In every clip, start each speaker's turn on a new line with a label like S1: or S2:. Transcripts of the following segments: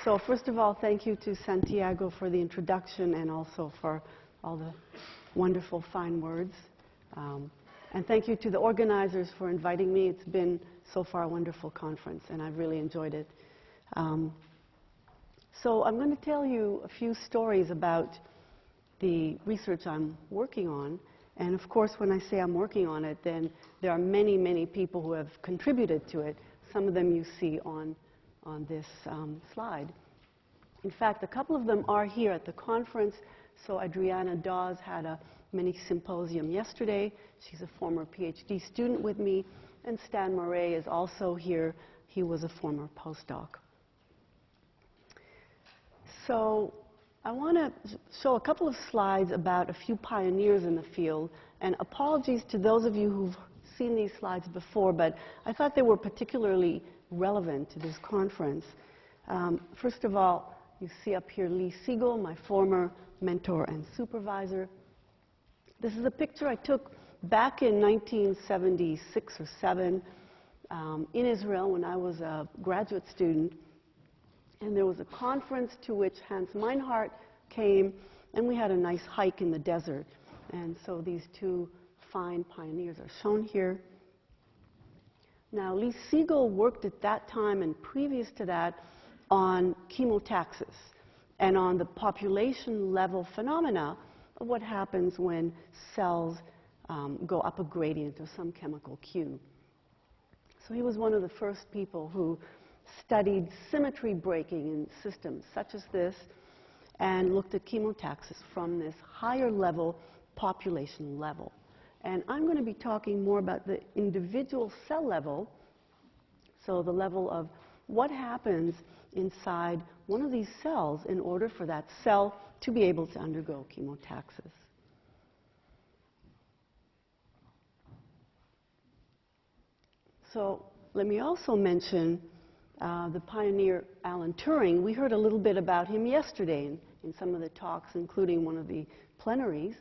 S1: So first of all, thank you to Santiago for the introduction and also for all the wonderful, fine words. And thank you to the organizers for inviting me. It's been so far a wonderful conference, and I've really enjoyed it. So I'm going to tell you a few stories about the research I'm working on. And of course, when I say I'm working on it, then there are many, many people who have contributed to it. Some of them you see on this slide. In fact, a couple of them are here at the conference. So Adriana Dawes had a mini symposium yesterday. She's a former PhD student with me. And Stan Murray is also here. He was a former postdoc. So I want to show a couple of slides about a few pioneers in the field. And apologies to those of you who've seen these slides before, but I thought they were particularly relevant to this conference. First of all, you see up here Lee Siegel, my former mentor and supervisor. This is a picture I took back in 1976 or 7 in Israel when I was a graduate student. And there was a conference to which Hans Meinhardt came, and we had a nice hike in the desert. And so these two fine pioneers are shown here. Now, Lee Siegel worked at that time and previous to that on chemotaxis and on the population level phenomena of what happens when cells go up a gradient of some chemical cue. So he was one of the first people who studied symmetry breaking in systems such as this and looked at chemotaxis from this higher level population level. And I'm going to be talking more about the individual cell level, so the level of what happens inside one of these cells in order for that cell to be able to undergo chemotaxis. So let me also mention the pioneer Alan Turing. We heard a little bit about him yesterday in some of the talks, including one of the plenaries.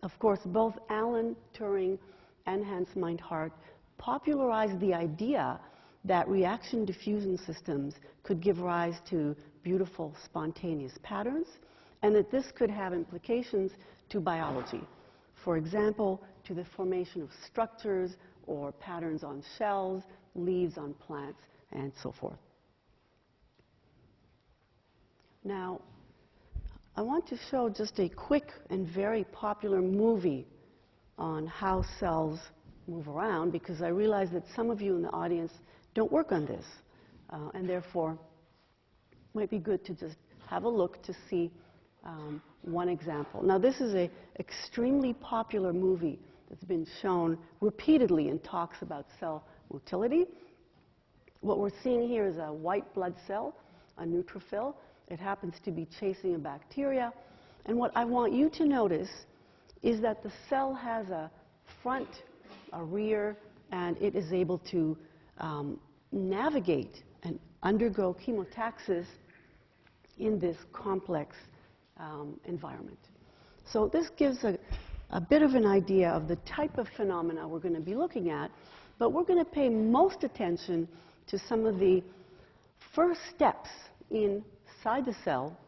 S1: Of course, both Alan Turing and Hans Meinhardt popularized the idea that reaction diffusion systems could give rise to beautiful spontaneous patterns, and that this could have implications to biology. For example, to the formation of structures or patterns on shells, leaves on plants, and so forth. Now, I want to show just a quick and very popular movie on how cells move around, because I realize that some of you in the audience don't work on this, and therefore it might be good to just have a look to see one example. Now, this is an extremely popular movie that's been shown repeatedly in talks about cell motility. What we're seeing here is a white blood cell, a neutrophil. It happens to be chasing a bacteria. And what I want you to notice is that the cell has a front, a rear, and it is able to navigate and undergo chemotaxis in this complex environment. So this gives a bit of an idea of the type of phenomena we're going to be looking at, but we're going to pay most attention to some of the first steps inside the cell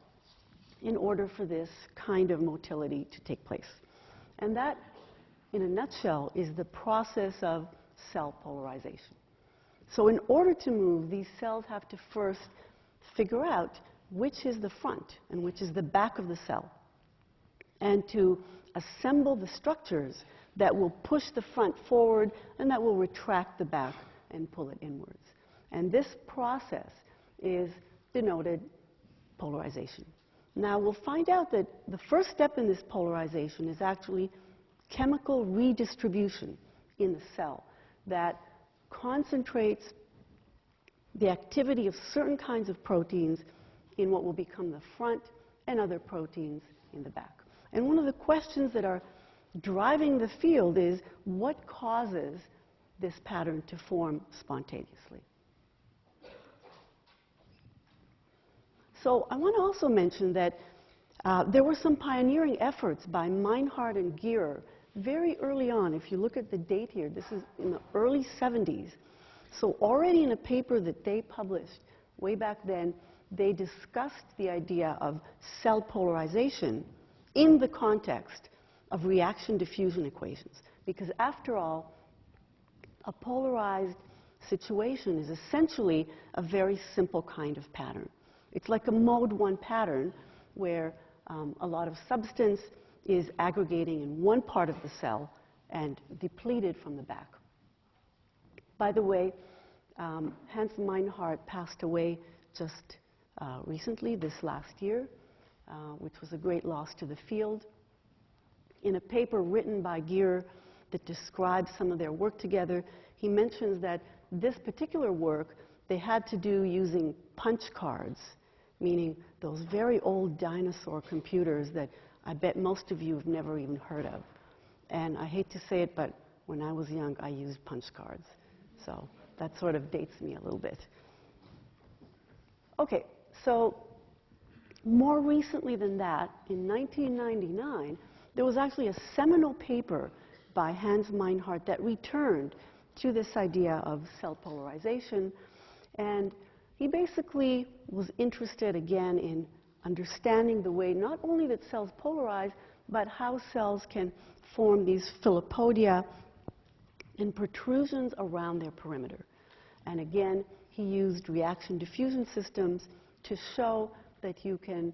S1: in order for this kind of motility to take place. And that, in a nutshell, is the process of cell polarization. So in order to move, these cells have to first figure out which is the front and which is the back of the cell, and to assemble the structures that will push the front forward and that will retract the back and pull it inwards. And this process is denoted polarization. Now, we'll find out that the first step in this polarization is actually chemical redistribution in the cell that concentrates the activity of certain kinds of proteins in what will become the front and other proteins in the back. And one of the questions that are driving the field is what causes this pattern to form spontaneously. So I want to also mention that there were some pioneering efforts by Meinhardt and Gier very early on. If you look at the date here, this is in the early 70s. So already in a paper that they published way back then, they discussed the idea of cell polarization in the context of reaction diffusion equations. Because after all, a polarized situation is essentially a very simple kind of pattern. It's like a mode 1 pattern where a lot of substance is aggregating in one part of the cell and depleted from the back. By the way, Hans Meinhardt passed away just recently, this last year, which was a great loss to the field. In a paper written by Gear that describes some of their work together, he mentions that this particular work they had to do using punch cards, meaning those very old dinosaur computers that I bet most of you have never even heard of. And I hate to say it, but when I was young, I used punch cards. So that sort of dates me a little bit. Okay, so more recently than that, in 1999, there was actually a seminal paper by Hans Meinhardt that returned to this idea of cell polarization. And he basically was interested again in understanding the way not only that cells polarize, but how cells can form these philopodia and protrusions around their perimeter. And again, he used reaction diffusion systems to show that you can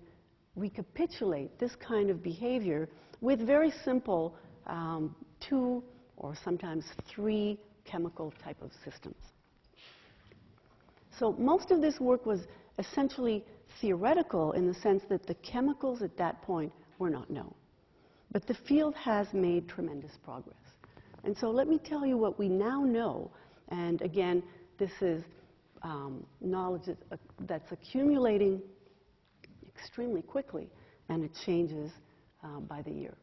S1: recapitulate this kind of behavior with very simple 2 or sometimes 3 chemical type of systems. So most of this work was essentially theoretical in the sense that the chemicals at that point were not known. But the field has made tremendous progress. And so let me tell you what we now know. And again, this is knowledge that's accumulating extremely quickly, and it changes by the year.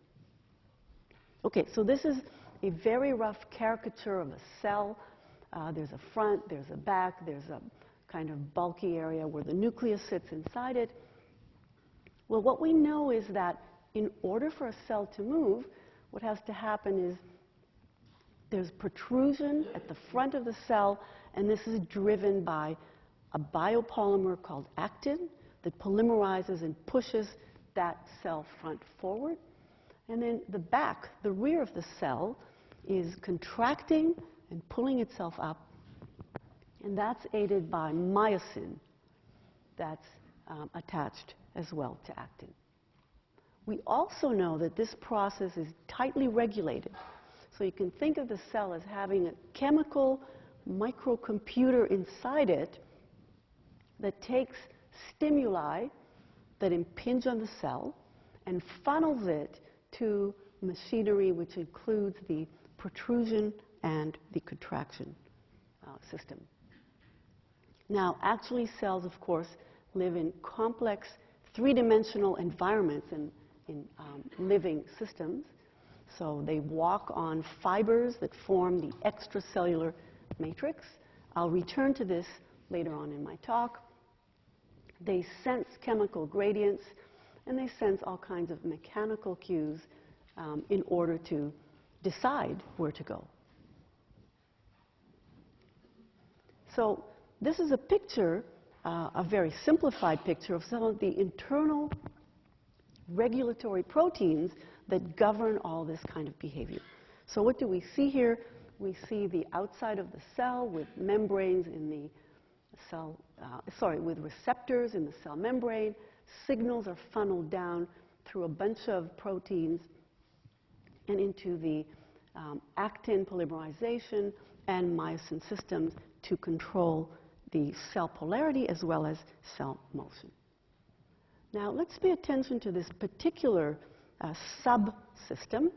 S1: Okay, so this is a very rough caricature of a cell. There's a front, there's a back, there's a kind of bulky area where the nucleus sits inside it. Well, what we know is that in order for a cell to move, what has to happen is there's protrusion at the front of the cell, and this is driven by a biopolymer called actin that polymerizes and pushes that cell front forward. And then the back, the rear of the cell, is contracting and pulling itself up, and that's aided by myosin that's attached as well to actin. We also know that this process is tightly regulated. So you can think of the cell as having a chemical microcomputer inside it that takes stimuli that impinge on the cell and funnels it to machinery which includes the protrusion and the contraction system. Now, actually, cells, of course, live in complex three-dimensional environments in living systems. So they walk on fibers that form the extracellular matrix. I'll return to this later on in my talk. They sense chemical gradients, and they sense all kinds of mechanical cues in order to decide where to go. So this is a picture, a very simplified picture of some of the internal regulatory proteins that govern all this kind of behavior. So what do we see here? We see the outside of the cell with membranes in the cell, with receptors in the cell membrane. Signals are funneled down through a bunch of proteins and into the actin polymerization and myosin systems to control the cell polarity as well as cell motion. Now let's pay attention to this particular subsystem,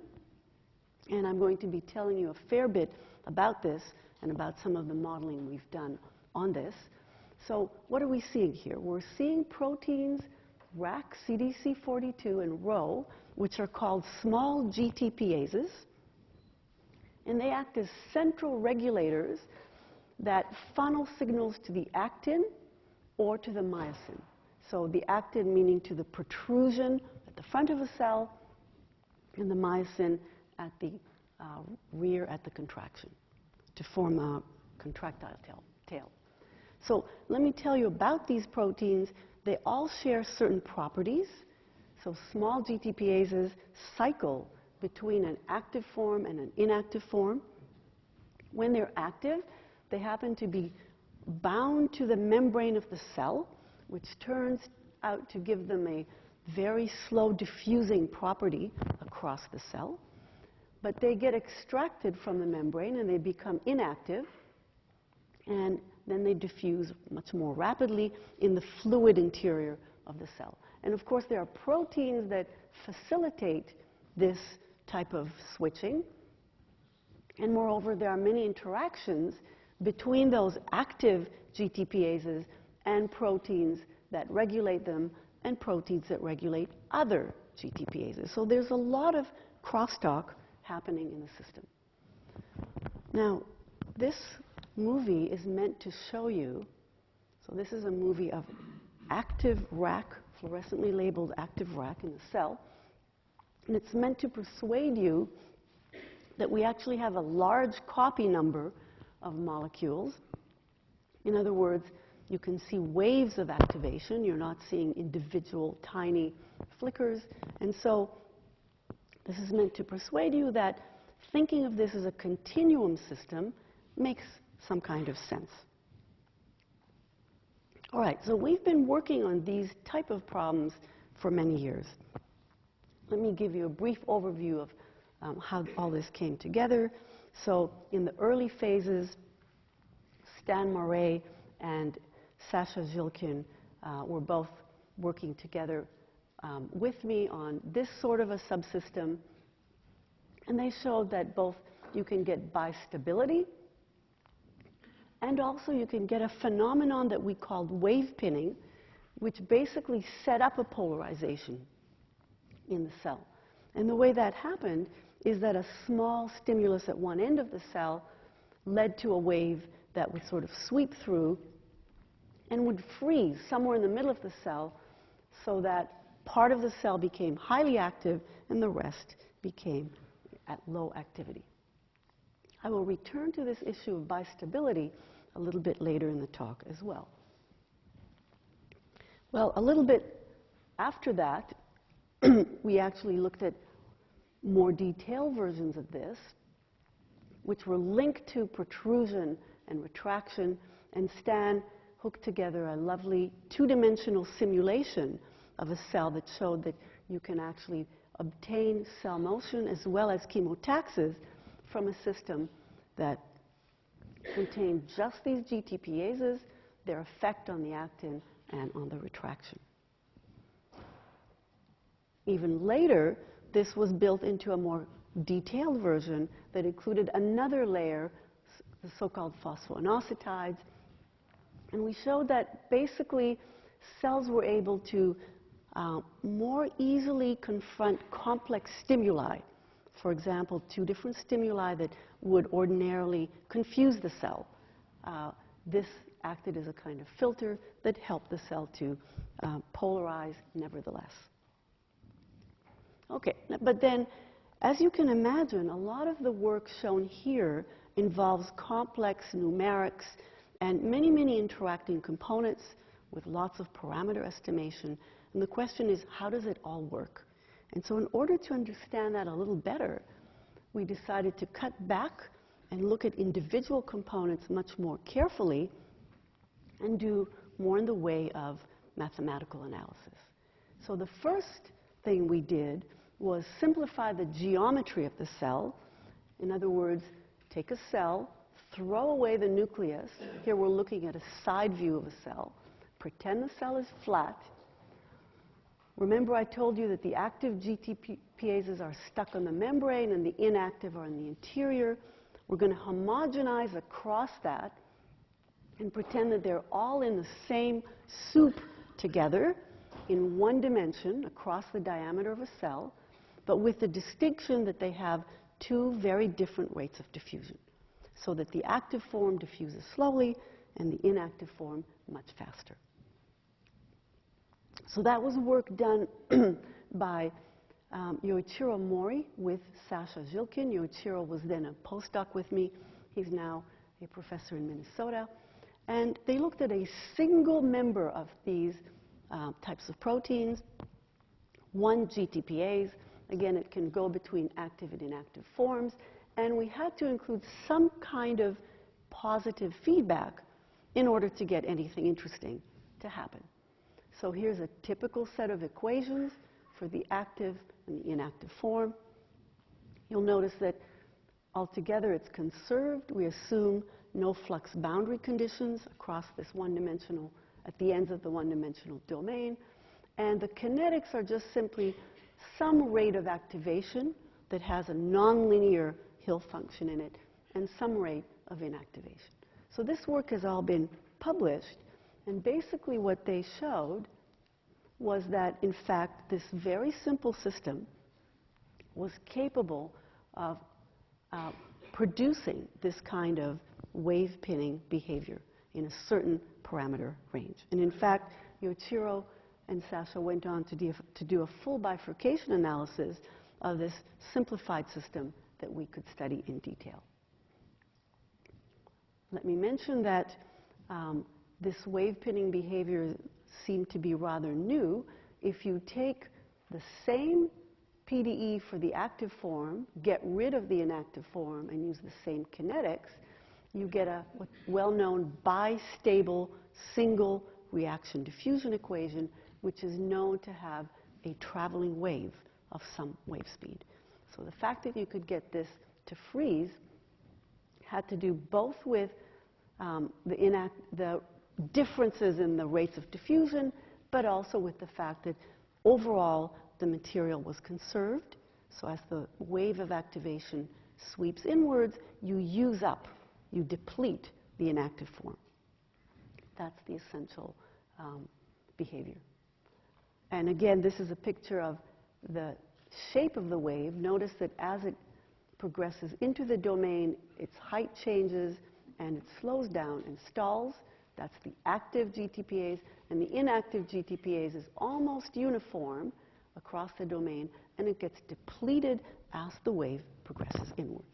S1: and I'm going to be telling you a fair bit about this and about some of the modeling we've done on this. So what are we seeing here? We're seeing proteins Rac, CDC42, and Rho, which are called small GTPases, and they act as central regulators that funnel signals to the actin or to the myosin. So the actin meaning to the protrusion at the front of the cell, and the myosin at the rear at the contraction to form a contractile tail. So let me tell you about these proteins. They all share certain properties. So small GTPases cycle between an active form and an inactive form. When they're active, they happen to be bound to the membrane of the cell, which turns out to give them a very slow diffusing property across the cell. But they get extracted from the membrane and they become inactive, and then they diffuse much more rapidly in the fluid interior of the cell. And of course, there are proteins that facilitate this type of switching. And moreover, there are many interactions between those active GTPases and proteins that regulate them and proteins that regulate other GTPases. So there's a lot of crosstalk happening in the system. Now, this movie is meant to show you, so this is a movie of active Rac, fluorescently labeled active Rac in the cell, and it's meant to persuade you that we actually have a large copy number of molecules. In other words, you can see waves of activation. You're not seeing individual tiny flickers. And so this is meant to persuade you that thinking of this as a continuum system makes some kind of sense. All right, so we've been working on these type of problems for many years. Let me give you a brief overview of how all this came together. So in the early phases, Stan Murray and Sasha Zhilkin were both working together with me on this sort of a subsystem. And they showed that both you can get bistability, and also you can get a phenomenon that we called wave pinning, which basically set up a polarization in the cell. And the way that happened is that a small stimulus at one end of the cell led to a wave that would sort of sweep through and would freeze somewhere in the middle of the cell, so that part of the cell became highly active and the rest became at low activity. I will return to this issue of bistability a little bit later in the talk as well. Well, a little bit after that, we actually looked at more detailed versions of this, which were linked to protrusion and retraction, and Stan hooked together a lovely two-dimensional simulation of a cell that showed that you can actually obtain cell motion as well as chemotaxis from a system that contained just these GTPases, their effect on the actin and on the retraction. Even later, this was built into a more detailed version that included another layer, the so-called phosphoinositides. And we showed that basically cells were able to more easily confront complex stimuli. For example, two different stimuli that would ordinarily confuse the cell. This acted as a kind of filter that helped the cell to polarize nevertheless. Okay, but then, as you can imagine, a lot of the work shown here involves complex numerics and many, many interacting components with lots of parameter estimation. And the question is, how does it all work? And so in order to understand that a little better, we decided to cut back and look at individual components much more carefully and do more in the way of mathematical analysis. So the first thing we did was simplify the geometry of the cell. In other words, take a cell, throw away the nucleus. Here we're looking at a side view of a cell. Pretend the cell is flat. Remember I told you that the active GTPases are stuck on the membrane and the inactive are in the interior. We're going to homogenize across that and pretend that they're all in the same soup together in one dimension across the diameter of a cell, but with the distinction that they have two very different rates of diffusion, so that the active form diffuses slowly and the inactive form much faster. So that was work done by Yoichiro Mori with Sasha Zhilkin. Yoichiro was then a postdoc with me. He's now a professor in Minnesota. And they looked at a single member of these types of proteins, one GTPase. Again, it can go between active and inactive forms. And we had to include some kind of positive feedback in order to get anything interesting to happen. So here's a typical set of equations for the active and the inactive form. You'll notice that altogether it's conserved. We assume no flux boundary conditions across this one-dimensional, at the ends of the one-dimensional domain. And the kinetics are just simply some rate of activation that has a nonlinear Hill function in it and some rate of inactivation. So this work has all been published, and basically what they showed was that, in fact, this very simple system was capable of producing this kind of wave pinning behavior in a certain parameter range. And in fact, Yoichiro and Sasha went on to do a full bifurcation analysis of this simplified system that we could study in detail. Let me mention that this wave pinning behavior seemed to be rather new. If you take the same PDE for the active form, get rid of the inactive form, and use the same kinetics, you get a well-known bistable single reaction diffusion equation, which is known to have a traveling wave of some wave speed. So the fact that you could get this to freeze had to do both with the differences in the rates of diffusion, but also with the fact that overall the material was conserved. So as the wave of activation sweeps inwards, you use up, you deplete the inactive form. That's the essential behavior. And again, this is a picture of the shape of the wave. Notice that as it progresses into the domain, its height changes and it slows down and stalls. That's the active GTPase. And the inactive GTPase is almost uniform across the domain, and it gets depleted as the wave progresses inwards.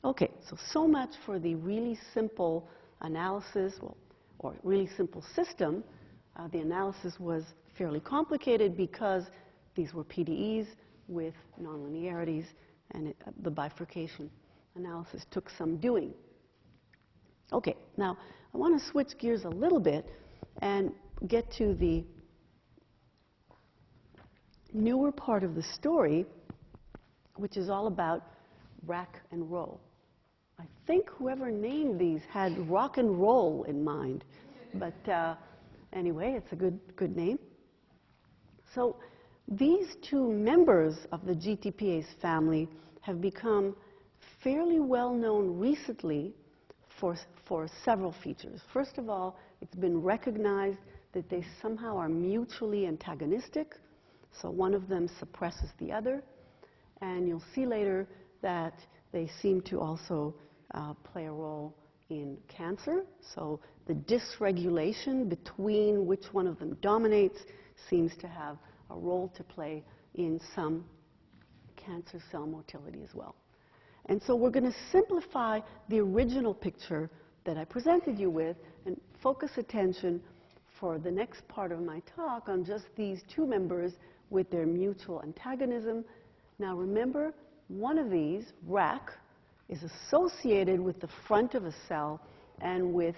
S1: Okay, so much for the really simple analysis, or really simple system. The analysis was fairly complicated because these were PDEs with nonlinearities, and the bifurcation analysis took some doing. Okay, now I want to switch gears a little bit and get to the newer part of the story, which is all about Rac and Rho. I think whoever named these had rock and roll in mind, but anyway, it's a good name. So these two members of the GTPase family have become fairly well known recently for several features. First of all, it's been recognized that they somehow are mutually antagonistic, so one of them suppresses the other, and you'll see later that they seem to also play a role in cancer. So the dysregulation between which one of them dominates seems to have a role to play in some cancer cell motility as well. And so we're going to simplify the original picture that I presented you with and focus attention for the next part of my talk on just these two members with their mutual antagonism. Now remember, one of these, Rac, is associated with the front of a cell and with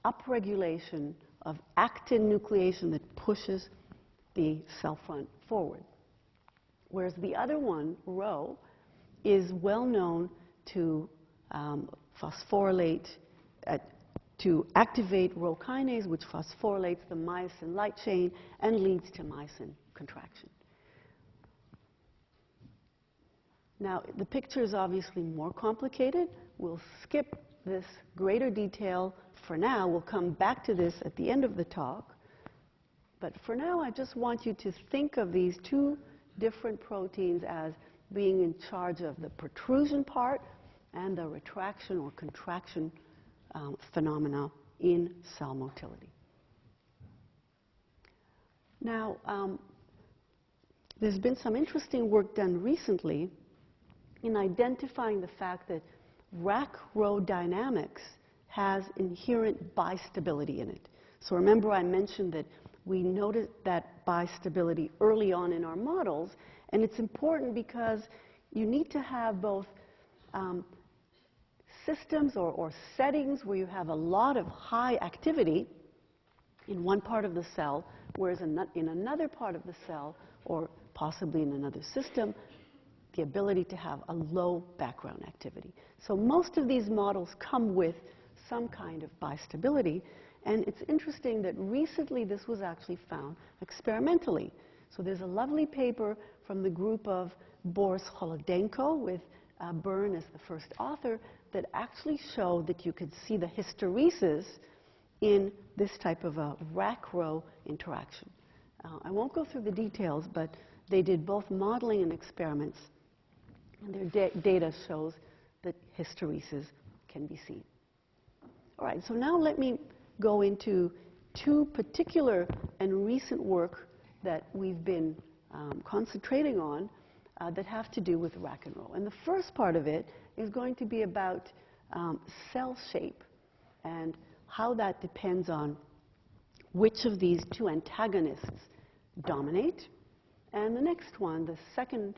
S1: upregulation of actin nucleation that pushes the cell front forward. Whereas the other one, Rho, is well known to phosphorylate, to activate Rho kinase, which phosphorylates the myosin light chain and leads to myosin contraction. Now, the picture is obviously more complicated. We'll skip this greater detail for now. We'll come back to this at the end of the talk. But for now, I just want you to think of these two different proteins as being in charge of the protrusion part and the retraction or contraction phenomena in cell motility. Now, there's been some interesting work done recently in identifying the fact that Rac-Rho dynamics has inherent bistability in it. So remember I mentioned that we noted that bistability early on in our models, and it's important because you need to have both systems or settings where you have a lot of high activity in one part of the cell, whereas in another part of the cell, or possibly in another system, the ability to have a low background activity. So most of these models come with some kind of bistability, and it's interesting that recently this was actually found experimentally. So there's a lovely paper from the group of Boris Holodenko with Byrne as the first author that actually showed that you could see the hysteresis in this type of a Rac-Rho interaction. I won't go through the details, but they did both modeling and experiments, and their data shows that hysteresis can be seen. All right, so now let me go into two particular and recent work that we've been concentrating on that have to do with Rac and Rho. And the first part of it is going to be about cell shape and how that depends on which of these two antagonists dominate. And the next one, the second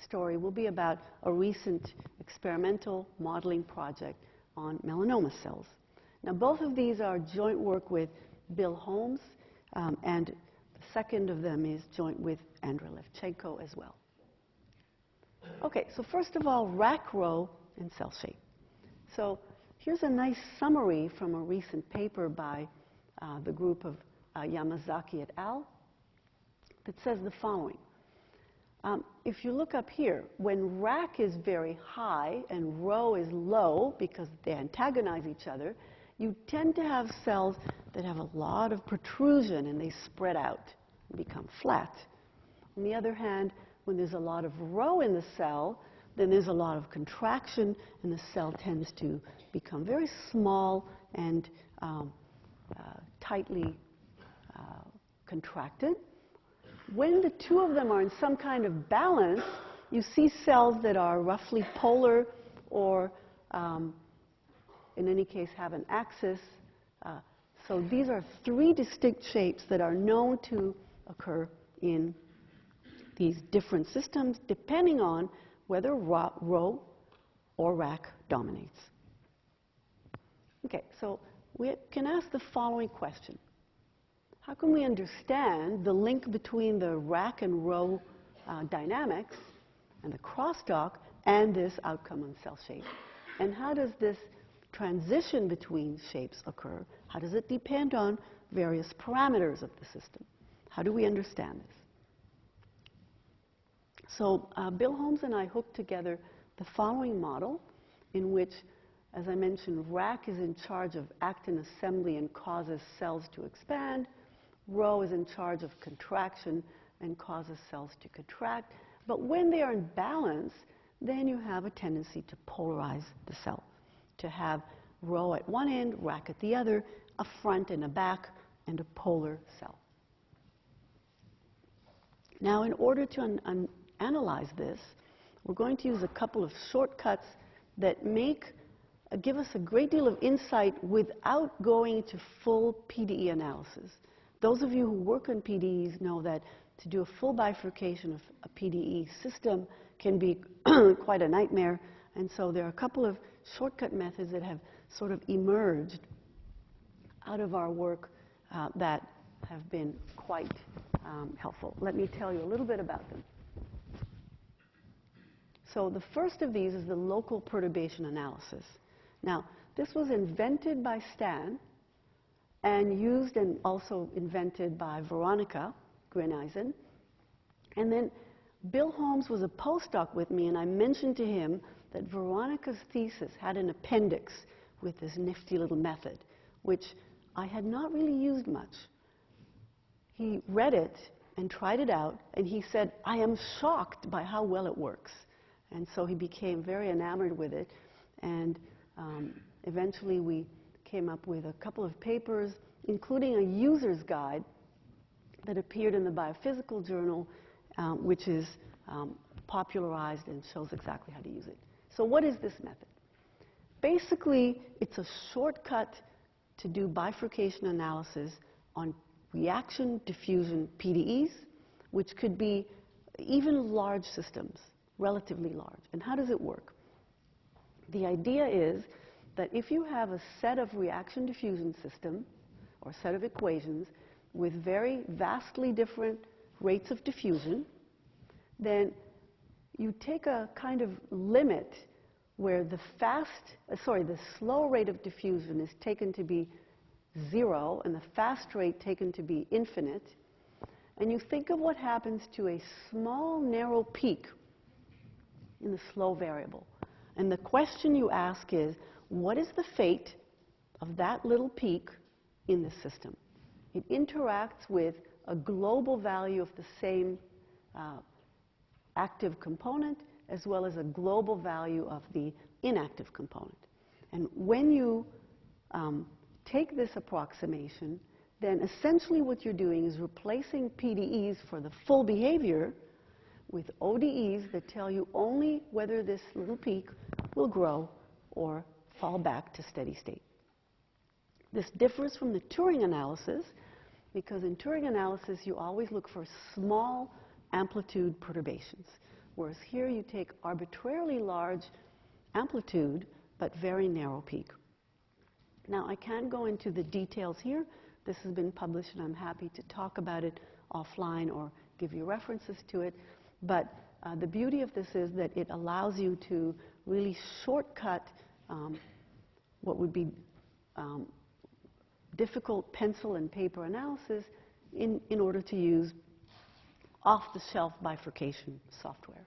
S1: story, will be about a recent experimental modeling project on melanoma cells. Now, both of these are joint work with Bill Holmes, and the second of them is joint with Andrei Levchenko as well. Okay, so first of all, Rac-Rho and cell shape. So here's a nice summary from a recent paper by the group of Yamazaki et al. That says the following. If you look up here, when Rac is very high and Rho is low because they antagonize each other, you tend to have cells that have a lot of protrusion and they spread out and become flat. On the other hand, when there's a lot of Rho in the cell, then there's a lot of contraction and the cell tends to become very small and tightly contracted. When the two of them are in some kind of balance, you see cells that are roughly polar or in any case have an axis. So these are three distinct shapes that are known to occur in these different systems depending on whether Rho or Rac dominates. Okay, so we can ask the following question. How can we understand the link between the Rac and Rho dynamics and the crosstalk and this outcome on cell shape? And how does this transition between shapes occur? How does it depend on various parameters of the system? How do we understand this? So Bill Holmes and I hooked together the following model in which, as I mentioned, Rac is in charge of actin assembly and causes cells to expand. Rho is in charge of contraction and causes cells to contract. But when they are in balance, then you have a tendency to polarize the cell, to have Rho at one end, Rac at the other, a front and a back, and a polar cell. Now, in order to analyze this, we're going to use a couple of shortcuts that give us a great deal of insight without going to full PDE analysis. Those of you who work on PDEs know that to do a full bifurcation of a PDE system can be quite a nightmare, and so there are a couple of shortcut methods that have sort of emerged out of our work that have been quite helpful. Let me tell you a little bit about them. So the first of these is the local perturbation analysis. Now, this was invented by Stan and used and also invented by Veronica Greneisen. And then Bill Holmes was a postdoc with me, and I mentioned to him that Veronica's thesis had an appendix with this nifty little method, which I had not really used much. He read it and tried it out, and he said, I am shocked by how well it works. And so he became very enamored with it, and eventually we came up with a couple of papers, including a user's guide that appeared in the Biophysical Journal, which is popularized and shows exactly how to use it. So what is this method? Basically, it's a shortcut to do bifurcation analysis on reaction diffusion PDEs, which could be even large systems, relatively large. And how does it work? The idea is that if you have a set of reaction diffusion system, or set of equations, with very vastly different rates of diffusion, then you take a kind of limit where the slow rate of diffusion is taken to be 0 and the fast rate taken to be infinite, and you think of what happens to a small narrow peak in the slow variable. And the question you ask is, what is the fate of that little peak in the system? It interacts with a global value of the same active component as well as a global value of the inactive component. And when you take this approximation, then essentially what you're doing is replacing PDEs for the full behavior with ODEs that tell you only whether this little peak will grow or fall back to steady state. This differs from the Turing analysis because in Turing analysis you always look for small amplitude perturbations, whereas here you take arbitrarily large amplitude but very narrow peak. Now I can't go into the details here. This has been published and I'm happy to talk about it offline or give you references to it. But the beauty of this is that it allows you to really shortcut what would be difficult pencil and paper analysis in order to use off-the-shelf bifurcation software.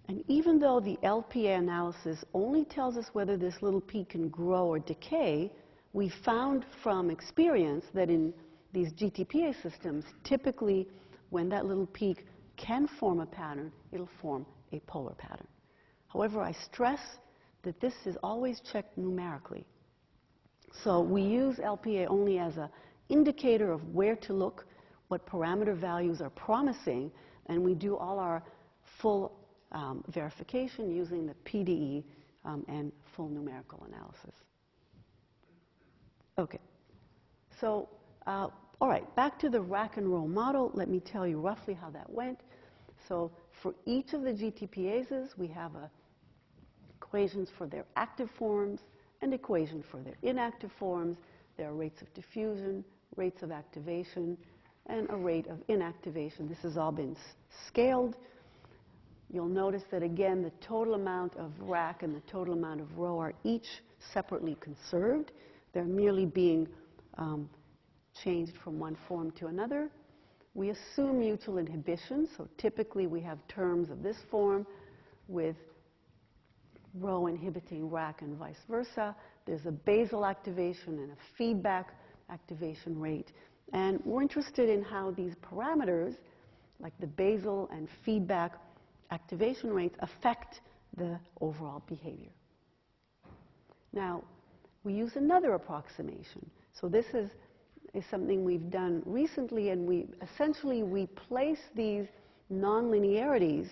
S1: And even though the LPA analysis only tells us whether this little peak can grow or decay, we found from experience that in these GTPase systems, typically when that little peak can form a pattern, it'll form a polar pattern. However, I stress that this is always checked numerically. So we use LPA only as an indicator of where to look, what parameter values are promising, and we do all our full verification using the PDE and full numerical analysis. Okay, so all right, back to the Rac and Rho model. Let me tell you roughly how that went. So for each of the GTPases, we have equations for their active forms and equation for their inactive forms. There are rates of diffusion, rates of activation, and a rate of inactivation. This has all been scaled. You'll notice that, again, the total amount of Rac and the total amount of Rho are each separately conserved. They're merely being changed from one form to another. We assume mutual inhibition, so typically we have terms of this form with Rho inhibiting Rac and vice versa. There's a basal activation and a feedback activation rate. And we're interested in how these parameters, like the basal and feedback activation rates, affect the overall behavior. Now, we use another approximation. So this is something we've done recently, and we essentially replace these nonlinearities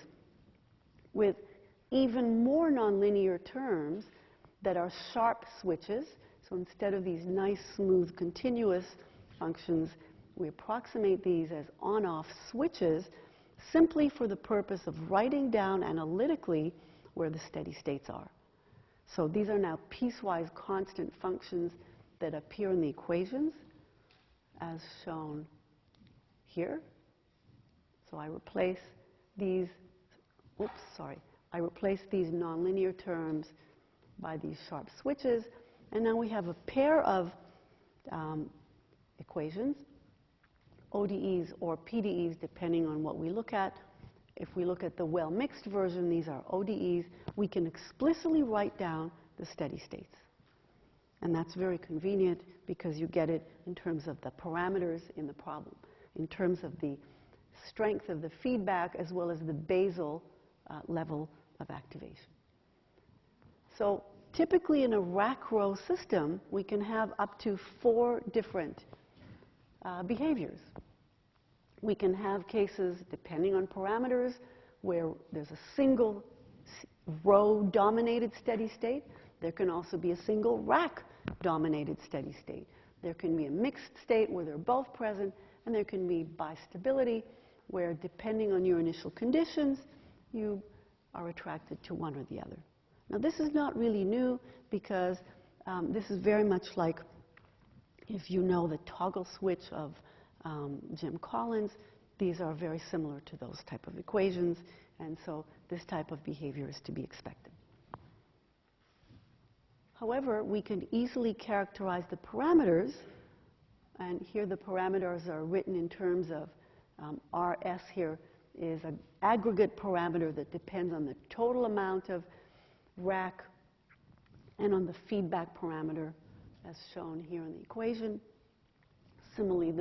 S1: with even more nonlinear terms that are sharp switches. So instead of these nice, smooth, continuous functions, we approximate these as on-off switches simply for the purpose of writing down analytically where the steady states are. So these are now piecewise constant functions that appear in the equations as shown here. So I replace these, I replace these nonlinear terms by these sharp switches, and now we have a pair of equations, ODEs or PDEs, depending on what we look at. If we look at the well-mixed version, these are ODEs. We can explicitly write down the steady states. And that's very convenient because you get it in terms of the parameters in the problem, in terms of the strength of the feedback as well as the basal level of activation. So typically in a Rac-Rho system, we can have up to 4 different behaviors. We can have cases, depending on parameters, where there's a single Rho-dominated steady state. There can also be a single Rac-dominated steady state. There can be a mixed state where they're both present, and there can be bistability, where depending on your initial conditions, you are attracted to one or the other. Now, this is not really new because this is very much like if you know the toggle switch of Jim Collins. These are very similar to those type of equations, and so this type of behavior is to be expected. However, we can easily characterize the parameters, and here the parameters are written in terms of RS here is an aggregate parameter that depends on the total amount of Rac and on the feedback parameter as shown here in the equation. Similarly,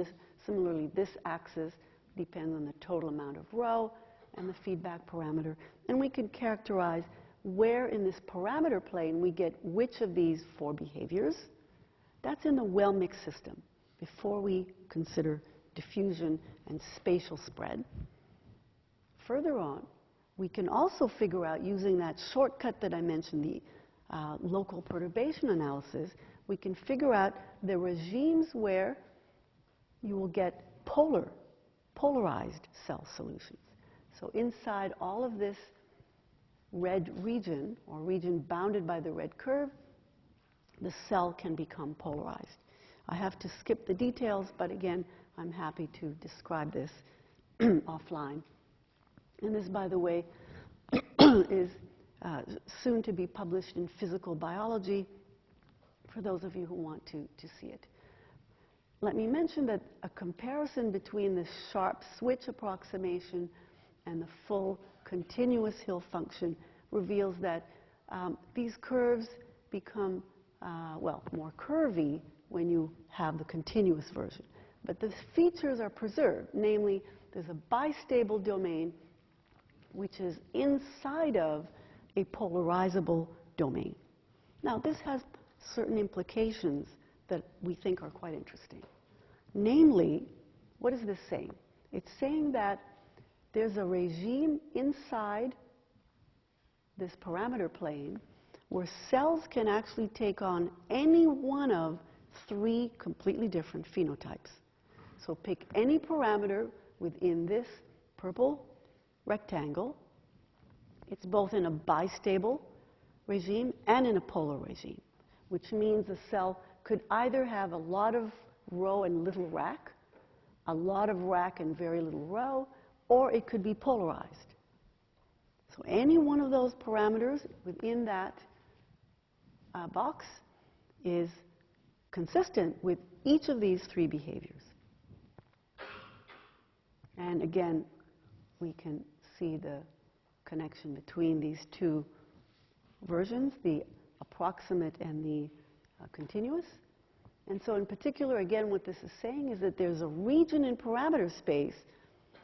S1: this axis depends on the total amount of Rho and the feedback parameter. And we can characterize where in this parameter plane we get which of these four behaviors. That's in the well-mixed system before we consider diffusion and spatial spread. Further on, we can also figure out, using that shortcut that I mentioned, the local perturbation analysis, we can figure out the regimes where you will get polarized cell solutions. So inside all of this red region, or region bounded by the red curve, the cell can become polarized. I have to skip the details, but again, I'm happy to describe this offline. And this, by the way, is soon to be published in Physical Biology for those of you who want to see it. Let me mention that a comparison between the sharp switch approximation and the full continuous Hill function reveals that these curves become, well, more curvy when you have the continuous version. But the features are preserved. Namely, there's a bistable domain which is inside of a polarizable domain. Now, this has certain implications that we think are quite interesting. Namely, what is this saying? It's saying that there's a regime inside this parameter plane where cells can actually take on any one of three completely different phenotypes. So pick any parameter within this purple rectangle. It's both in a bistable regime and in a polar regime, which means the cell could either have a lot of Rho and little Rac, a lot of Rac and very little Rho, or it could be polarized. So any one of those parameters within that box is consistent with each of these three behaviors. And again, we can see the connection between these two versions, the approximate and the continuous. And so in particular, again, what this is saying is that there's a region in parameter space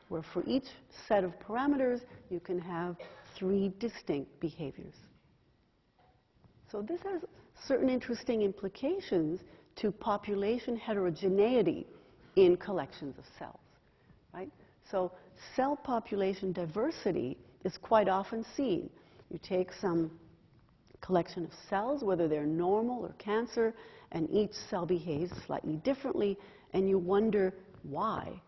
S1: where for each set of parameters, you can have three distinct behaviors. So this has certain interesting implications to population heterogeneity in collections of cells, right? So cell population diversity is quite often seen. You take some collection of cells, whether they're normal or cancer, and each cell behaves slightly differently, and you wonder why.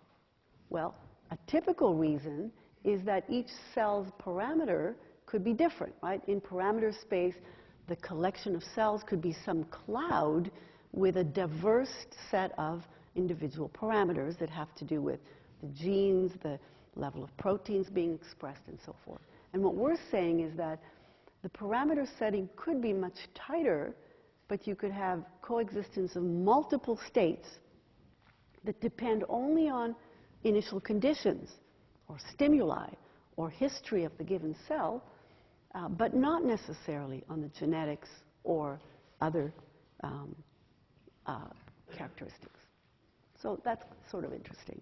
S1: Well, a typical reason is that each cell's parameter could be different, right? In parameter space, the collection of cells could be some cloud with a diverse set of individual parameters that have to do with the genes, the level of proteins being expressed, and so forth. And what we're saying is that the parameter setting could be much tighter, but you could have coexistence of multiple states that depend only on initial conditions or stimuli or history of the given cell, but not necessarily on the genetics or other characteristics. So that's sort of interesting.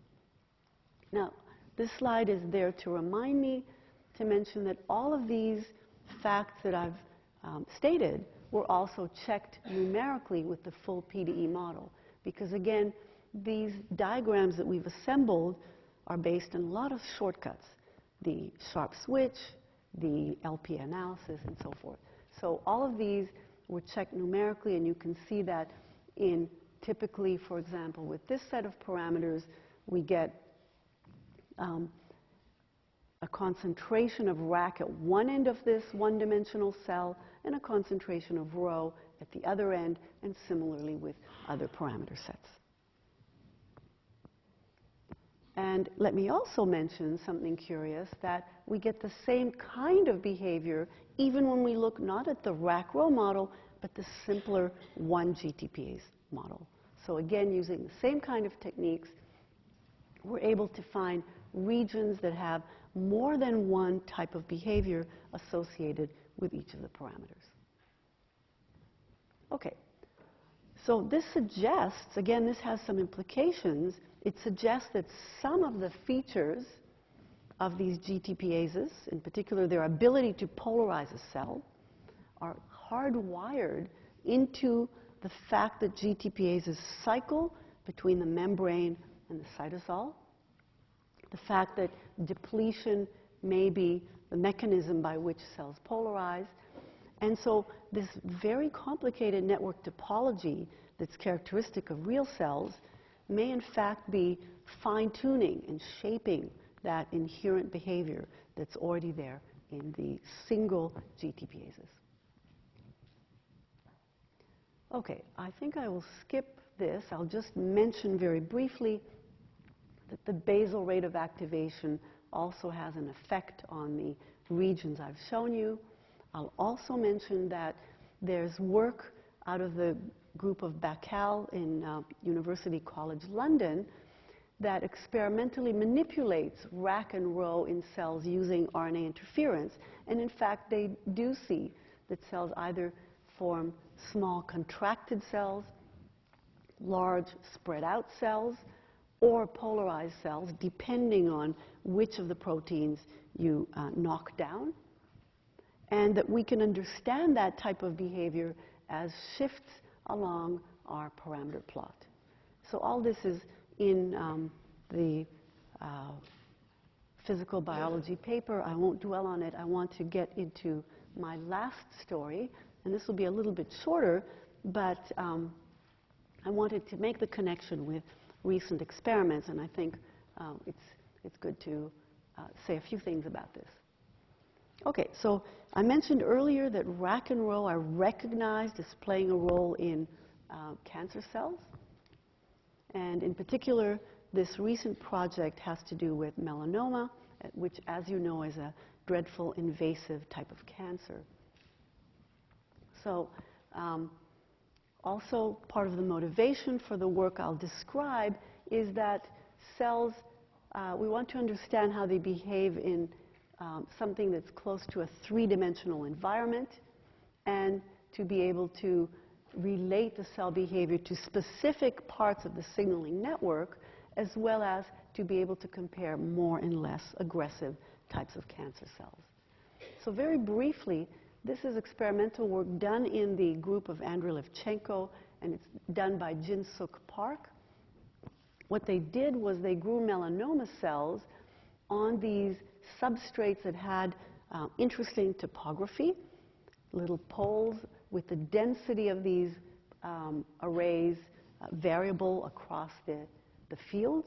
S1: Now, this slide is there to remind me to mention that all of these facts that I've stated were also checked numerically with the full PDE model. Because again, these diagrams that we've assembled are based on a lot of shortcuts. The sharp switch, the LP analysis, and so forth. So all of these were checked numerically, and you can see that in typically, for example, with this set of parameters, we get a concentration of Rac at one end of this one-dimensional cell and a concentration of Rho at the other end, and similarly with other parameter sets. And let me also mention something curious, that we get the same kind of behavior even when we look not at the Rac-Rho model, but the simpler 1 GTPase model. So again, using the same kind of techniques, we're able to find regions that have more than one type of behavior associated with each of the parameters. Okay, so this suggests, again, this has some implications. It suggests that some of the features of these GTPases, in particular their ability to polarize a cell, are hardwired into the fact that GTPases cycle between the membrane and the cytosol, the fact that depletion may be the mechanism by which cells polarize. And so this very complicated network topology that's characteristic of real cells may in fact be fine-tuning and shaping that inherent behavior that's already there in the single GTPases. Okay, I think I will skip this. I'll just mention very briefly that the basal rate of activation also has an effect on the regions I've shown you. I'll also mention that there's work out of the group of Bacal in University College London that experimentally manipulates Rac and Rho in cells using RNA interference. And in fact, they do see that cells either form small contracted cells, large spread out cells, or polarized cells, depending on which of the proteins you knock down. And that we can understand that type of behavior as shifts along our parameter plot. So all this is in the physical biology paper. I won't dwell on it. I want to get into my last story, and this will be a little bit shorter, but I wanted to make the connection with recent experiments, and I think it's good to say a few things about this. Okay, so I mentioned earlier that Rac and Rho are recognized as playing a role in cancer cells. And in particular, this recent project has to do with melanoma, which, as you know, is a dreadful invasive type of cancer. So also part of the motivation for the work I'll describe is that cells, we want to understand how they behave in something that's close to a three-dimensional environment, and to be able to relate the cell behavior to specific parts of the signaling network, as well as to be able to compare more and less aggressive types of cancer cells. So very briefly, this is experimental work done in the group of Andrei Levchenko, and it's done by Jin-Suk Park. What they did was they grew melanoma cells on these substrates that had interesting topography, little poles with the density of these arrays variable across the field.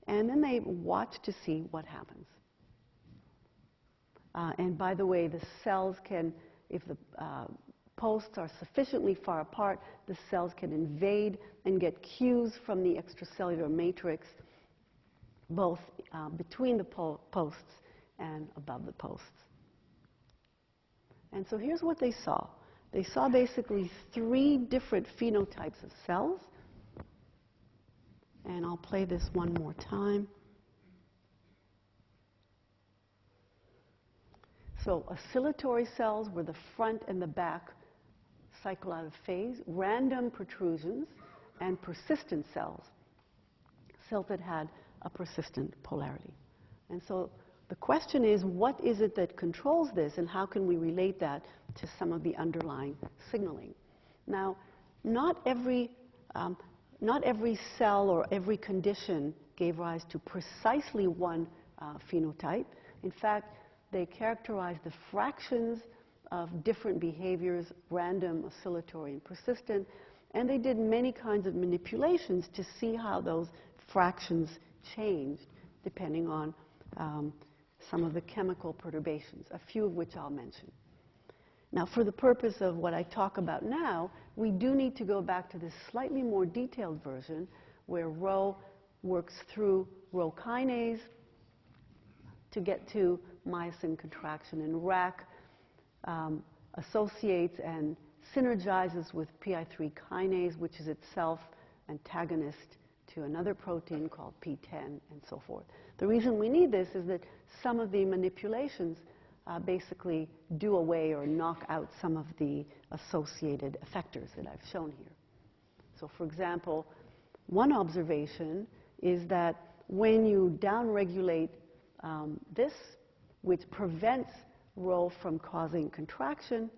S1: And then they watched to see what happens. And by the way, the cells can, if the posts are sufficiently far apart, the cells can invade and get cues from the extracellular matrix, both between the posts and above the posts. And so here's what they saw. They saw basically 3 different phenotypes of cells. And I'll play this one more time. So oscillatory cells where the front and the back cycle out of phase, random protrusions, and persistent cells, cells that had a persistent polarity. And so the question is, what is it that controls this, and how can we relate that to some of the underlying signaling? Now, not every cell or every condition gave rise to precisely one phenotype. In fact, they characterized the fractions of different behaviors, random, oscillatory, and persistent, and they did many kinds of manipulations to see how those fractions changed depending on some of the chemical perturbations, a few of which I'll mention. Now, for the purpose of what I talk about now, we do need to go back to this slightly more detailed version where Rho works through Rho kinase to get to myosin contraction, and Rac associates and synergizes with PI3 kinase, which is itself antagonist to another protein called P10, and so forth. The reason we need this is that some of the manipulations basically do away or knock out some of the associated effectors that I've shown here. So, for example, one observation is that when you downregulate this, which prevents Rho from causing contraction,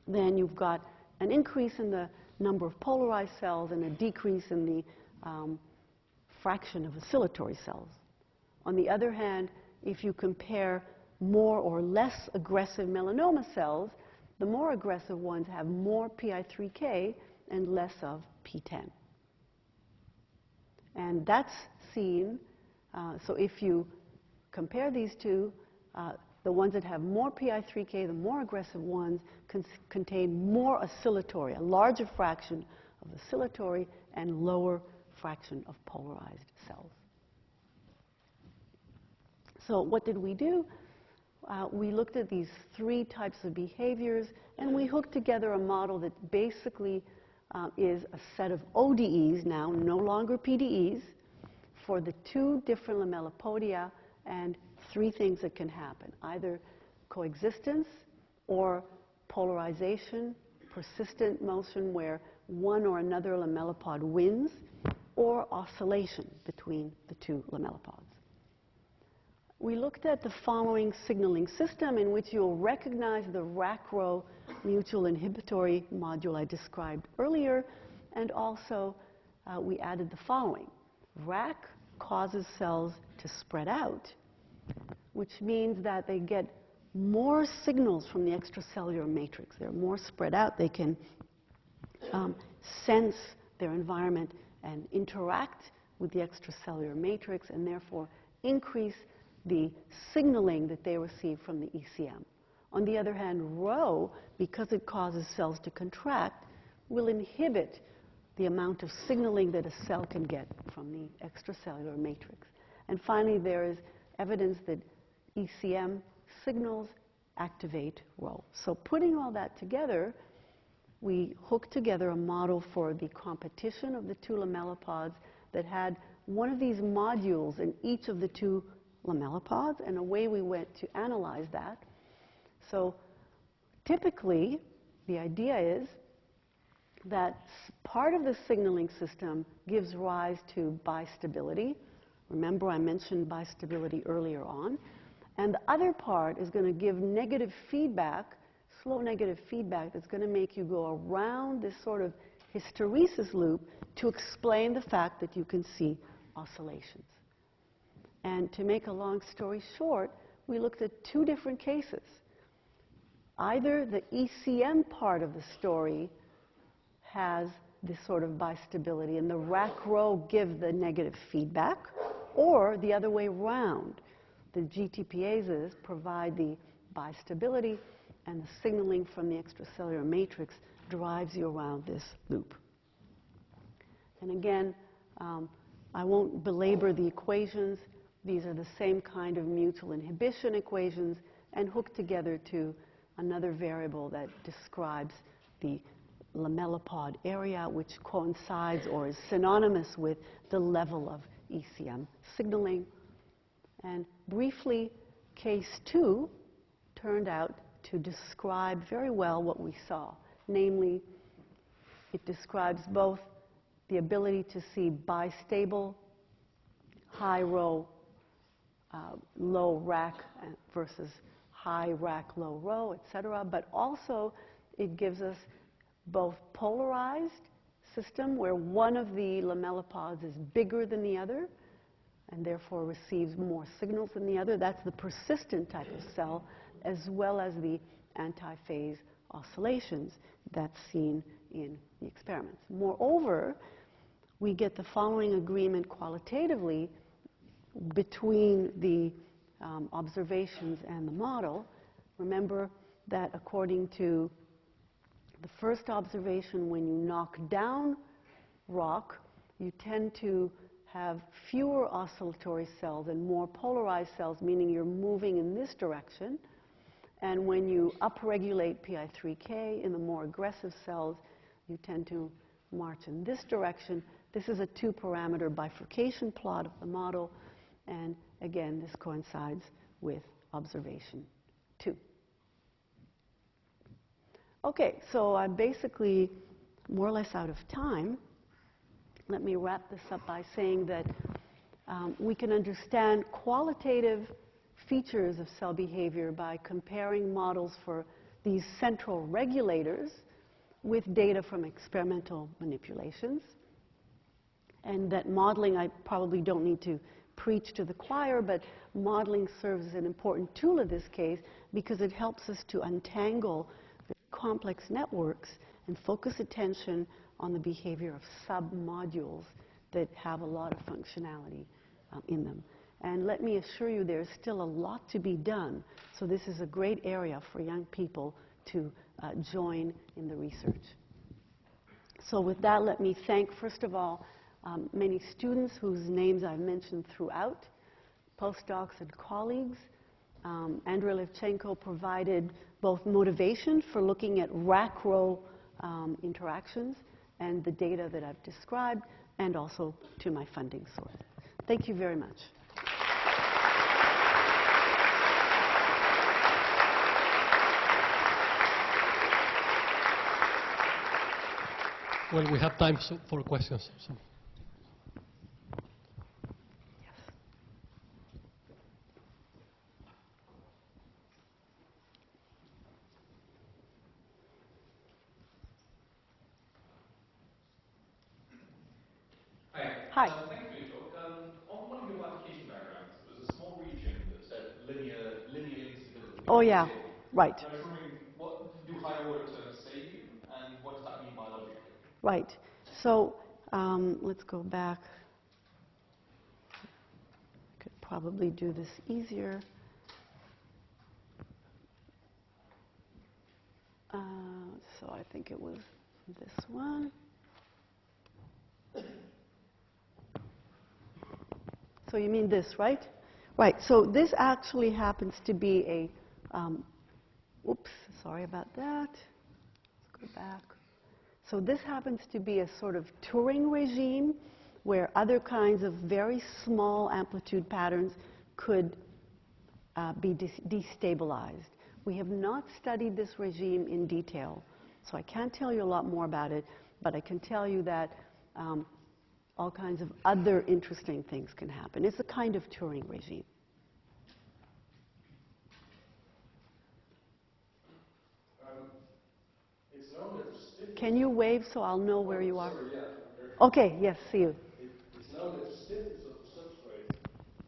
S1: then you've got an increase in the number of polarized cells and a decrease in the fraction of oscillatory cells. On the other hand, if you compare more or less aggressive melanoma cells, the more aggressive ones have more PI3K and less of P10. And that's seen, so if you compare these two, the ones that have more PI3K, the more aggressive ones, contain more oscillatory, a larger fraction of oscillatory and lower fraction of polarized cells. So what did we do? We looked at these three types of behaviors, and we hooked together a model that basically is a set of ODEs now, no longer PDEs, for the two different lamellipodia and three things that can happen, either coexistence or polarization, persistent motion where one or another lamellipod wins, or oscillation between the two lamellipods. We looked at the following signaling system in which you'll recognize the Rac-Rho mutual inhibitory module I described earlier, and also we added the following. Rac causes cells to spread out, which means that they get more signals from the extracellular matrix. They're more spread out. They can sense their environment and interact with the extracellular matrix, and therefore increase the signaling that they receive from the ECM. On the other hand, Rho, because it causes cells to contract, will inhibit the amount of signaling that a cell can get from the extracellular matrix. And finally, there is evidence that ECM signals activate Rho. So putting all that together, we hooked together a model for the competition of the two lamellipods that had one of these modules in each of the two lamellipods, and away we went to analyze that. So typically, the idea is that part of the signaling system gives rise to bistability. Remember, I mentioned bistability earlier on. And the other part is going to give negative feedback, slow negative feedback, that's going to make you go around this sort of hysteresis loop to explain the fact that you can see oscillations. And to make a long story short, we looked at two different cases. Either the ECM part of the story has this sort of bistability, and the Rac-Rho give the negative feedback, or the other way around. The GTPases provide the bistability, and the signaling from the extracellular matrix drives you around this loop. And again, I won't belabor the equations. These are the same kind of mutual inhibition equations and hooked together to another variable that describes the lamellipod area, which coincides or is synonymous with the level of ECM signaling. And briefly, case 2 turned out to describe very well what we saw. Namely, it describes both the ability to see bistable, high Rho, low Rac versus high Rac, low Rho, etc. But also, it gives us both polarized system where one of the lamellipods is bigger than the other, and therefore receives more signals than the other. That's the persistent type of cell, as well as the antiphase oscillations that's seen in the experiments. Moreover, we get the following agreement qualitatively between the observations and the model. Remember that according to the first observation, when you knock down rock, you tend to have fewer oscillatory cells and more polarized cells, meaning you're moving in this direction. And when you upregulate PI3K in the more aggressive cells, you tend to march in this direction. This is a two-parameter bifurcation plot of the model. And again, this coincides with observation 2. Okay, so I'm basically more or less out of time. Let me wrap this up by saying that we can understand qualitative features of cell behavior by comparing models for these central regulators with data from experimental manipulations. And that modeling, I probably don't need to preach to the choir, but modeling serves as an important tool in this case because it helps us to untangle the complex networks and focus attention on the behavior of submodules that have a lot of functionality in them. And let me assure you, there's still a lot to be done. So this is a great area for young people to join in the research. So with that, let me thank, first of all, many students whose names I've mentioned throughout, postdocs and colleagues. Andrei Levchenko provided both motivation for looking at Rac-Rho interactions and the data that I've described, and also to my funding source. Thank you very much.
S2: Well, we have time for questions. So.
S1: Hi.
S3: Thank you for your talk. On one of your application diagrams, there was a small region that said linear instability.
S1: Oh, yeah, right.
S3: And I was wondering, what do higher order terms say to you, and what does that mean biologically?
S1: Right. So let's go back. I could probably do this easier. So I think it was this one. So you mean this, right? Right. So this actually happens to be a, oops, sorry about that. Let's go back. So this happens to be a sort of Turing regime where other kinds of very small amplitude patterns could be destabilized. We have not studied this regime in detail, so I can't tell you a lot more about it, but I can tell you that all kinds of other interesting things can happen. It's a kind of Turing regime.
S4: It's known that the stiffness...
S1: Can you wave so I'll know where you are?
S4: Sorry, yeah, I'm very...
S1: Okay, yes, see you.
S4: It's known that the stiffness of the substrate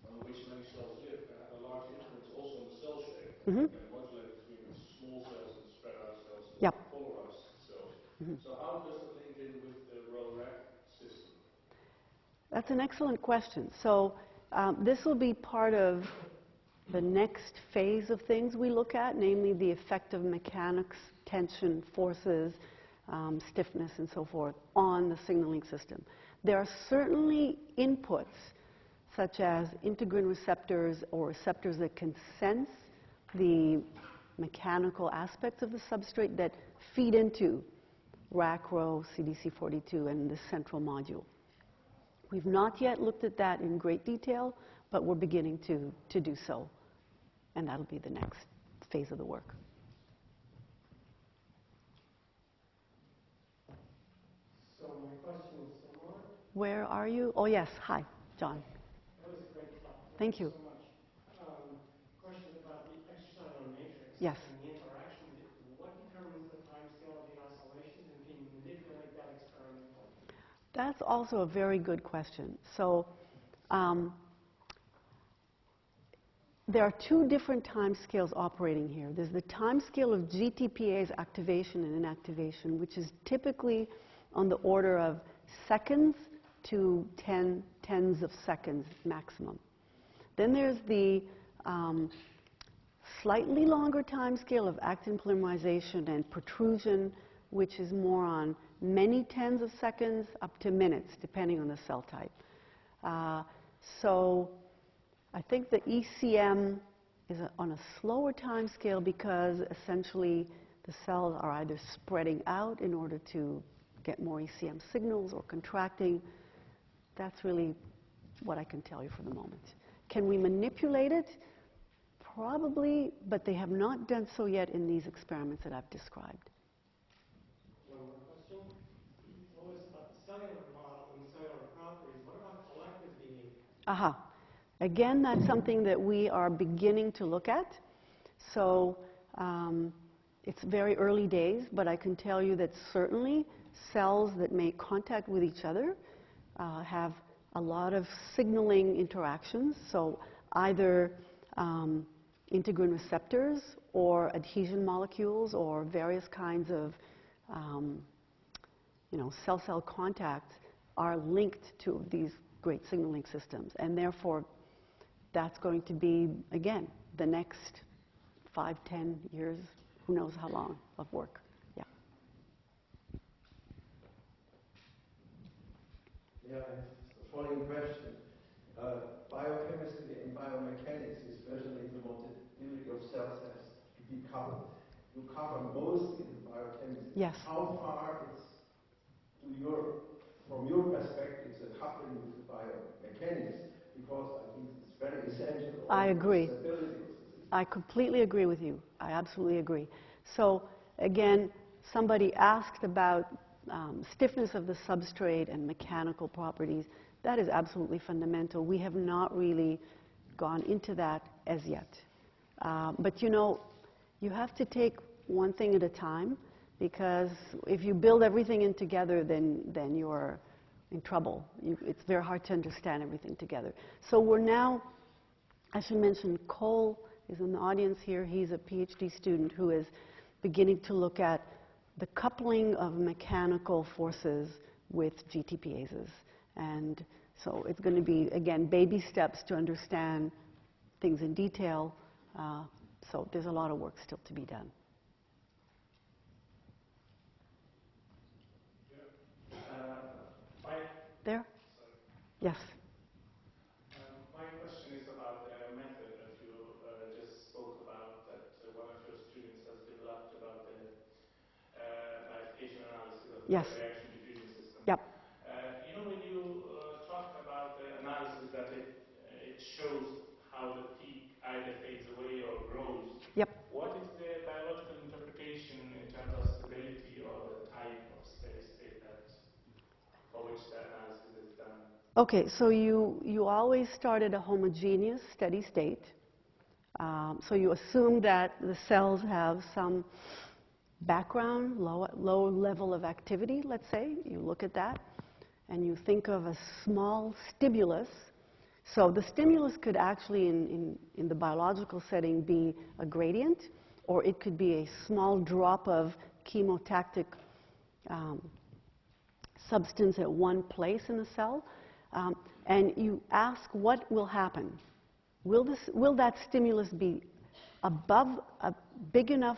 S4: on which many cells live can have a large influence also on the cell shape.
S1: Mm-hmm.
S4: And modulate between small cells and spread out cells and
S1: Yep.
S4: polarized cells.
S1: Mm-hmm.
S4: So how does it link in with the Rho-Rac system?
S1: That's an excellent question. So this will be part of the next phase of things we look at, namely the effect of mechanics, tension, forces, stiffness, and so forth on the signaling system. There are certainly inputs, such as integrin receptors or receptors that can sense the mechanical aspects of the substrate that feed into Rac-Rho, CDC42, and the central module. We've not yet looked at that in great detail, but we're beginning to do so. And that'll be the next phase of the work.
S5: So my question is similar.
S1: Where are you? Oh, yes. Hi, John.
S5: That was a great talk.
S1: Thank you.
S5: So much. Question about the extracellular matrix.
S1: Yes.
S5: And the interaction with it. What determines the time scale of the oscillations, and can you manipulate that experimentally?
S1: That's also a very good question. So there are two different time scales operating here. There's the time scale of GTPase activation and inactivation, which is typically on the order of seconds to tens of seconds maximum. Then there's the slightly longer time scale of actin polymerization and protrusion, which is more on many tens of seconds up to minutes, depending on the cell type. So I think the ECM is on a slower time scale because essentially the cells are either spreading out in order to get more ECM signals or contracting. That's really what I can tell you for the moment. Can we manipulate it? Probably, but they have not done so yet in these experiments that I've described.
S5: One more question. What was about the cellular model and cellular properties? What about collective behavior?
S1: Aha. Again, that's something that we are beginning to look at. So it's very early days, but I can tell you that certainly cells that make contact with each other have a lot of signaling interactions. So either integrin receptors or adhesion molecules or various kinds of cell-cell contacts are linked to these great signaling systems. And therefore, that's going to be, again, the next 5, 10 years, who knows how long of work. Yeah.
S6: Yeah, a following question. Biochemistry and biomechanics, especially the motility of cells, has to be coupled. You cover mostly the biochemistry.
S1: Yes.
S6: How far is, from your perspective, the coupling with the biomechanics? Because I think it's very essential.
S1: I agree.
S6: The stability of the system.
S1: I completely agree with you. I absolutely agree. So again, somebody asked about stiffness of the substrate and mechanical properties. That is absolutely fundamental. We have not really gone into that as yet. But you have to take one thing at a time, because if you build everything in together, then you're in trouble. It's very hard to understand everything together. So we're now, I should mention, Cole is in the audience here. He's a PhD student who is beginning to look at the coupling of mechanical forces with GTPases. And so it's going to be, again, baby steps to understand things in detail. So there's a lot of work still to be done. There? Yes.
S7: My question is about a method that you just spoke about, that one of your students has developed about the bifurcation analysis of
S1: Yes.
S7: the reaction diffusion system.
S1: Yep.
S7: When you talk about the analysis that it shows how the peak either fades away or grows,
S1: Yep.
S7: what is the biological interpretation in terms of stability or the type of steady state for which the analysis is done?
S1: Okay, so you always start at a homogeneous steady state. So you assume that the cells have some background, low level of activity, let's say. You look at that, and you think of a small stimulus. So the stimulus could actually, in the biological setting, be a gradient, or it could be a small drop of chemotactic substance at one place in the cell. And you ask what will happen. Will that stimulus be big enough,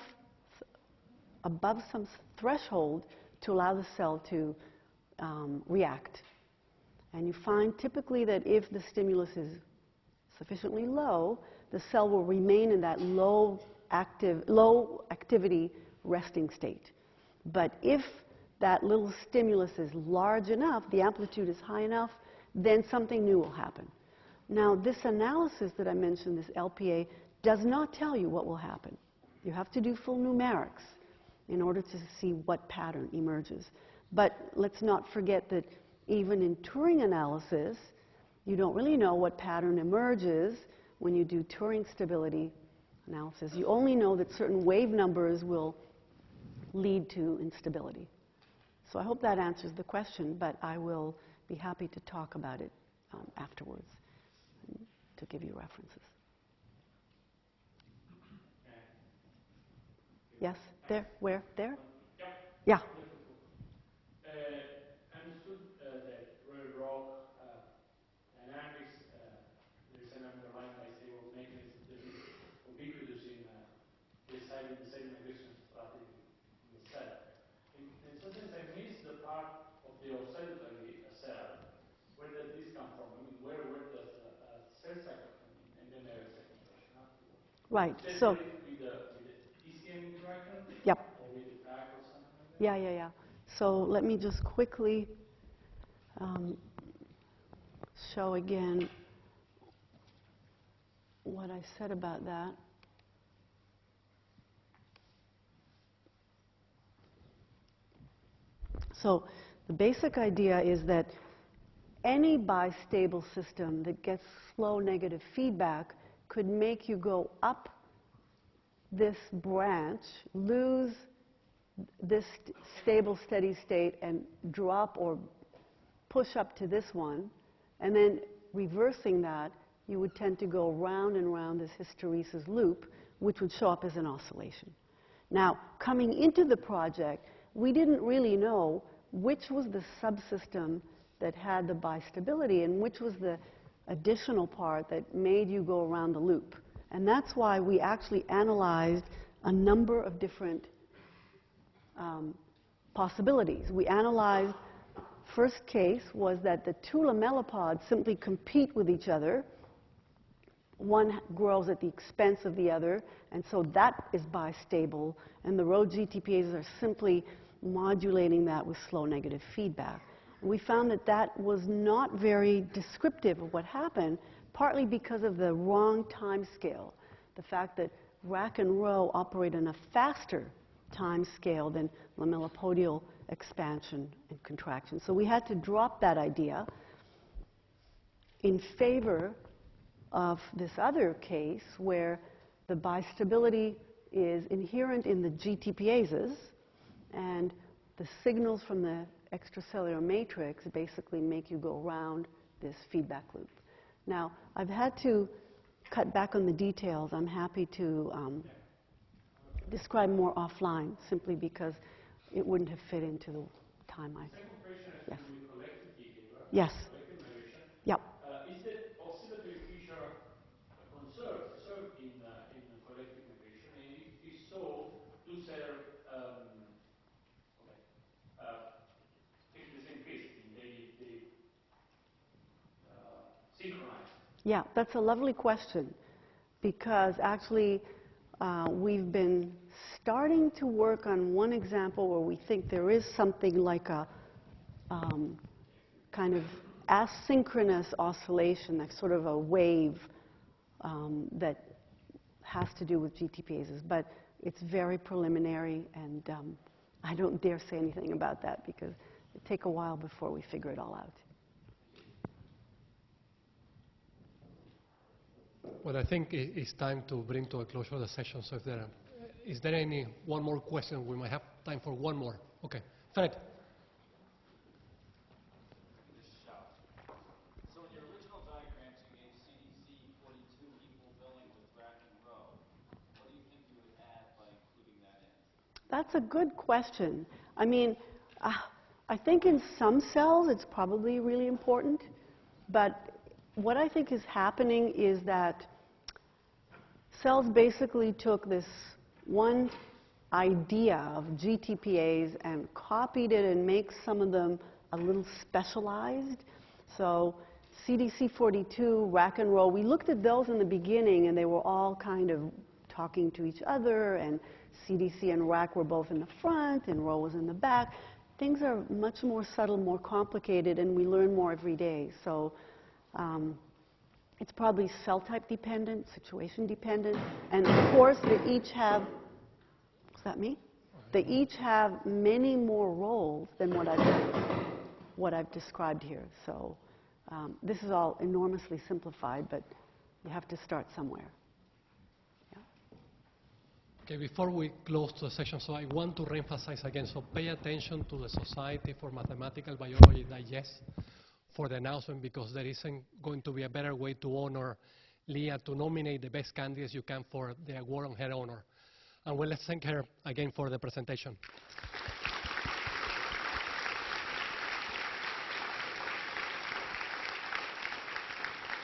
S1: above some threshold to allow the cell to react? And you find typically that if the stimulus is sufficiently low, the cell will remain in that low activity resting state. But if that little stimulus is large enough, the amplitude is high enough, then something new will happen. Now, this analysis that I mentioned, this LPA, does not tell you what will happen. You have to do full numerics in order to see what pattern emerges. But let's not forget that even in Turing analysis, you don't really know what pattern emerges when you do Turing stability analysis. You only know that certain wave numbers will lead to instability. So I hope that answers the question, but I will be happy to talk about it afterwards to give you references. Yes, there, where, there?
S7: Yep.
S1: Yeah.
S7: I understood that Rac-Rho dynamics, there is an underlying bistable mechanism that is ubiquitous in deciding the cell migration strategy in the cell. In sometimes I miss the part of the cellular cell. Where does this come from? I mean, where does cell cycle come in? And then there is a second question afterwards.
S1: Right.
S7: Is
S1: So.
S7: that with the ECM interaction?
S1: Yep.
S7: Or with the Rac or something like that?
S1: Yeah, yeah, yeah. So let me just quickly show again what I said about that. So the basic idea is that any bistable system that gets slow negative feedback could make you go up this branch, lose this stable steady state, and drop or push up to this one, and then reversing that, you would tend to go round and round this hysteresis loop, which would show up as an oscillation. Now, coming into the project, we didn't really know which was the subsystem that had the bistability and which was the additional part that made you go around the loop. And that's why we actually analyzed a number of different possibilities. We analyzed, first case was that the two lamellipods simply compete with each other. One grows at the expense of the other, and so that is bistable, and the Rho GTPases are simply modulating that with slow negative feedback. And we found that that was not very descriptive of what happened, partly because of the wrong time scale, the fact that Rac and Rho operate in a faster time scale than lamellipodial expansion and contraction. So we had to drop that idea in favor of this other case where the bistability is inherent in the GTPases, and the signals from the extracellular matrix basically make you go around this feedback loop. Now, I've had to cut back on the details. I'm happy to describe more offline, simply because it wouldn't have fit into the time I...
S7: Second question has
S1: Yes.
S7: to do with collective behavior.
S1: Yes.
S7: Collective migration.
S1: Yep.
S7: Is the oscillatory feature served in collective migration? And if so, do cells take the same pace? They synchronize?
S1: Yeah, that's a lovely question, because actually we've been starting to work on one example where we think there is something like a kind of asynchronous oscillation, like sort of a wave that has to do with GTPases. But it's very preliminary, and I don't dare say anything about that because it'll take a while before we figure it all out.
S2: Well, I think it's time to bring to a closure the session. So is there any one more question? We might have time for one more. Okay. Fred.
S8: So in your original diagrams, you gave CDC42 equal billing with Rac and Rho. What do you think you would add by including that in?
S1: That's a good question. I mean, I think in some cells it's probably really important, but what I think is happening is that cells basically took this one idea of GTPase and copied it and make some of them a little specialized. So CDC42, Rac and Rho, we looked at those in the beginning and they were all kind of talking to each other, and CDC and Rac were both in the front and Rho was in the back. Things are much more subtle, more complicated, and we learn more every day. So it's probably cell type dependent, situation dependent, and of course they each have, is that me? They each have many more roles than what I've described here. So this is all enormously simplified, but you have to start somewhere. Yeah.
S2: Okay, before we close the session, so I want to reemphasize again, so pay attention to the Society for Mathematical Biology Digest for the announcement, because there isn't going to be a better way to honor Leah, to nominate the best candidates you can for the award on her honor. And well, let's thank her again for the presentation.